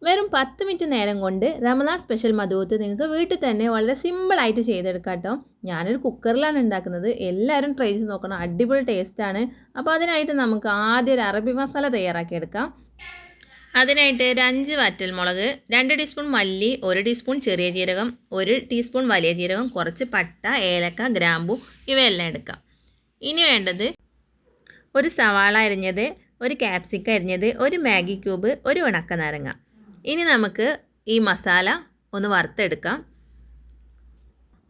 വെറും 10 മിനിറ്റ് നേരം കൊണ്ട് റമദാൻ സ്പെഷ്യൽ മധുവത്ത് നിങ്ങൾക്ക് വീട്ടിൽ തന്നെ വളരെ സിമ്പിളായിട്ട് ചെയ്തെടുക്കാം കേട്ടോ. ഞാനൊരു കുക്കറിലാണ് ഉണ്ടാക്കുന്നത്. എല്ലാവരും ട്രൈ ചെയ്ത് നോക്കണം, അടിപൊളി ടേസ്റ്റാണ്. അപ്പോൾ അതിനായിട്ട് നമുക്ക് ആദ്യം ഒരു അറബിക് മസാല തയ്യാറാക്കിയെടുക്കാം. അതിനായിട്ട് ഒരു 5 വറ്റൽമുളക്, 2 ടീസ്പൂൺ മല്ലി, 1 ടീസ്പൂൺ ചെറിയ ജീരകം, 1 ടീസ്പൂൺ വലിയ ജീരകം, കുറച്ച് പട്ട, ഏലക്ക, ഗ്രാമ്പു ഇവയെല്ലാം എടുക്കാം. ഇനി വേണ്ടത് ഒരു സവാള അരിഞ്ഞത്, ഒരു ക്യാപ്സിക്കം അരിഞ്ഞത്, ഒരു മാഗി ക്യൂബ്, ഒരു ഉണക്കനാരങ്ങ. ഇനി നമുക്ക് ഈ മസാല ഒന്ന് വറുത്തെടുക്കാം.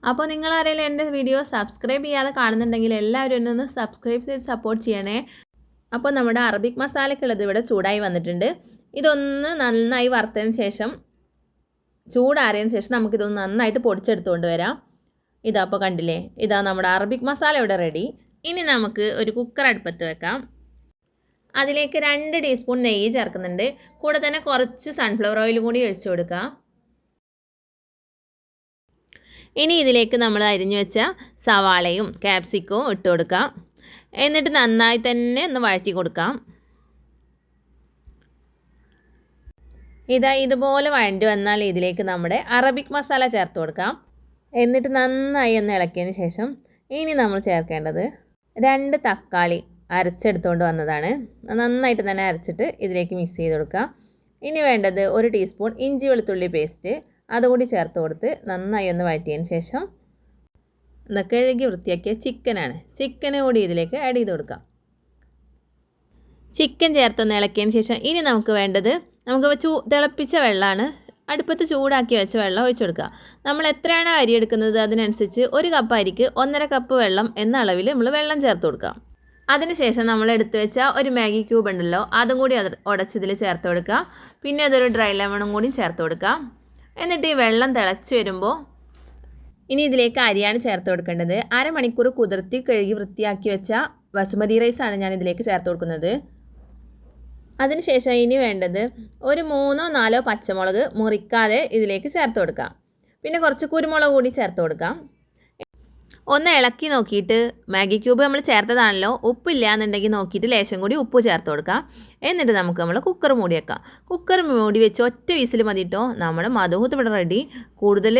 അപ്പോൾ നിങ്ങളാരെങ്കിലും എൻ്റെ വീഡിയോ സബ്സ്ക്രൈബ് ചെയ്യാതെ കാണുന്നുണ്ടെങ്കിൽ എല്ലാവരും ഒന്ന് സബ്സ്ക്രൈബ് ചെയ്ത് സപ്പോർട്ട് ചെയ്യണേ. അപ്പോൾ നമ്മുടെ അറബിക് മസാലയ്ക്കുള്ളത് ഇവിടെ ചൂടായി വന്നിട്ടുണ്ട്. ഇതൊന്ന് നന്നായി വറുത്തതിന് ശേഷം, ചൂടാറിയതിന് ശേഷം നമുക്കിതൊന്ന് നന്നായിട്ട് പൊടിച്ചെടുത്തുകൊണ്ട് വരാം. ഇതാ അപ്പോൾ കണ്ടില്ലേ, ഇതാ നമ്മുടെ അറബിക് മസാല ഇവിടെ റെഡി. ഇനി നമുക്ക് ഒരു കുക്കർ അടുപ്പത്ത് വെക്കാം. അതിലേക്ക് 2 ടീസ്പൂൺ നെയ്യ് ചേർക്കുന്നുണ്ട്. കൂടെ തന്നെ കുറച്ച് സൺഫ്ലവർ ഓയിൽ കൂടി ഒഴിച്ചു കൊടുക്കുക. ഇനി ഇതിലേക്ക് നമ്മൾ അരിഞ്ഞു വെച്ച സവാളയും ക്യാപ്സിക്കവും ഇട്ട് കൊടുക്കാം. എന്നിട്ട് നന്നായി തന്നെ ഒന്ന് വഴറ്റി കൊടുക്കാം. ഇതുപോലെ വഴണ്ടി വന്നാൽ ഇതിലേക്ക് നമ്മുടെ അറബിക് മസാല ചേർത്ത് കൊടുക്കാം. എന്നിട്ട് നന്നായി ഒന്ന് ഇളക്കിയതിന് ശേഷം ഇനി നമ്മൾ ചേർക്കേണ്ടത് 2 തക്കാളി അരച്ചെടുത്തുകൊണ്ട് വന്നതാണ്. നന്നായിട്ട് തന്നെ അരച്ചിട്ട് ഇതിലേക്ക് മിക്സ് ചെയ്ത് കൊടുക്കുക. ഇനി വേണ്ടത് 1 ടീസ്പൂൺ ഇഞ്ചി വെളുത്തുള്ളി പേസ്റ്റ്, അതുകൂടി ചേർത്ത് കൊടുത്ത് നന്നായി ഒന്ന് വഴറ്റിയതിന് ശേഷം കഴുകി വൃത്തിയാക്കിയ ചിക്കന് കൂടി ഇതിലേക്ക് ആഡ് ചെയ്ത് കൊടുക്കാം. ചിക്കൻ ചേർത്തൊന്ന് ഇളക്കിയതിന് ശേഷം ഇനി നമുക്ക് വേണ്ടത്, തിളപ്പിച്ച വെള്ളമാണ്, അടുപ്പത്ത് ചൂടാക്കി വെച്ച വെള്ളം ഒഴിച്ചു കൊടുക്കുക. നമ്മൾ എത്രയാണ് അരി എടുക്കുന്നത് അതിനനുസരിച്ച് 1 കപ്പ് അരിക്ക് 1.5 കപ്പ് വെള്ളം എന്ന അളവിൽ നമ്മൾ വെള്ളം ചേർത്ത് കൊടുക്കാം. അതിനുശേഷം നമ്മൾ എടുത്തു വെച്ച ഒരു മാഗി ക്യൂബ് ഉണ്ടല്ലോ, അതും കൂടി ഉടച്ചതിൽ ചേർത്ത് കൊടുക്കുക. പിന്നെ അതൊരു ഡ്രൈ ലെമണും കൂടി ചേർത്ത് കൊടുക്കുക. എന്നിട്ട് ഈ വെള്ളം തിളച്ച് വരുമ്പോൾ ഇനി ഇതിലേക്ക് അരിയാണ് ചേർത്ത് കൊടുക്കേണ്ടത്. 1/2 മണിക്കൂർ കുതിർത്തി കഴുകി വൃത്തിയാക്കി വെച്ച ബസുമതി റൈസാണ് ഞാൻ ഇതിലേക്ക് ചേർത്ത് കൊടുക്കുന്നത്. അതിനുശേഷം ഇനി വേണ്ടത് ഒരു 3 or 4 പച്ചമുളക് മുറിക്കാതെ ഇതിലേക്ക് ചേർത്ത് കൊടുക്കാം. പിന്നെ കുറച്ച് കുരുമുളക് കൂടി ചേർത്ത് കൊടുക്കാം. ഒന്ന് ഇളക്കി നോക്കിയിട്ട്, മാഗി ക്യൂബ് നമ്മൾ ചേർത്തതാണല്ലോ, ഉപ്പില്ല എന്നുണ്ടെങ്കിൽ നോക്കിയിട്ട് ലേശം കൂടി ഉപ്പ് ചേർത്ത് കൊടുക്കാം. എന്നിട്ട് നമ്മൾ കുക്കർ മൂടി വെക്കാം. കുക്കർ മൂടി വെച്ച് ഒറ്റ വിസിൽ മതിട്ടോ, നമ്മുടെ മധുഹത്ത് ഇവിടെ റെഡി. കൂടുതൽ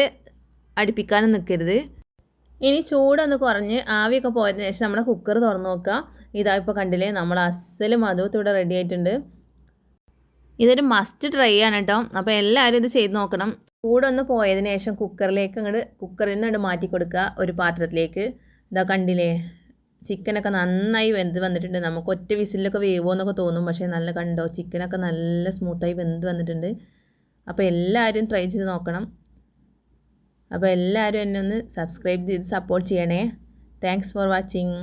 അടുപ്പിക്കാനും നിൽക്കരുത്. ഇനി ചൂടൊന്ന് കുറഞ്ഞ് ആവിയൊക്കെ പോയതിന് ശേഷം നമ്മുടെ കുക്കർ തുറന്ന് നോക്കുക. ഇതാ ഇപ്പോൾ കണ്ടില്ലേ, നമ്മൾ അസൽ മധുഹത്ത് ഇവിടെ റെഡി ആയിട്ടുണ്ട്. ഇതൊരു മസ്റ്റ് ട്രൈ ആണ് കേട്ടോ. അപ്പോൾ എല്ലാവരും ഇത് ചെയ്ത് നോക്കണം. ചൂടൊന്ന് പോയതിന് ശേഷം കുക്കറിൽ നിന്ന് മാറ്റി കൊടുക്കുക ഒരു പാത്രത്തിലേക്ക്. ഇതാ കണ്ടില്ലേ, ചിക്കനൊക്കെ നന്നായി വെന്ത് വന്നിട്ടുണ്ട്. നമുക്ക് ഒറ്റ വിസിലൊക്കെ വേവോ എന്നൊക്കെ തോന്നും, പക്ഷേ നല്ല കണ്ടോ, ചിക്കനൊക്കെ നല്ല സ്മൂത്തായി വെന്ത് വന്നിട്ടുണ്ട്. അപ്പോൾ എല്ലാവരും ട്രൈ ചെയ്ത് നോക്കണം. അപ്പോൾ എല്ലാവരും എന്നെ ഒന്ന് സബ്സ്ക്രൈബ് ചെയ്ത് സപ്പോർട്ട് ചെയ്യണേ. Thanks for watching.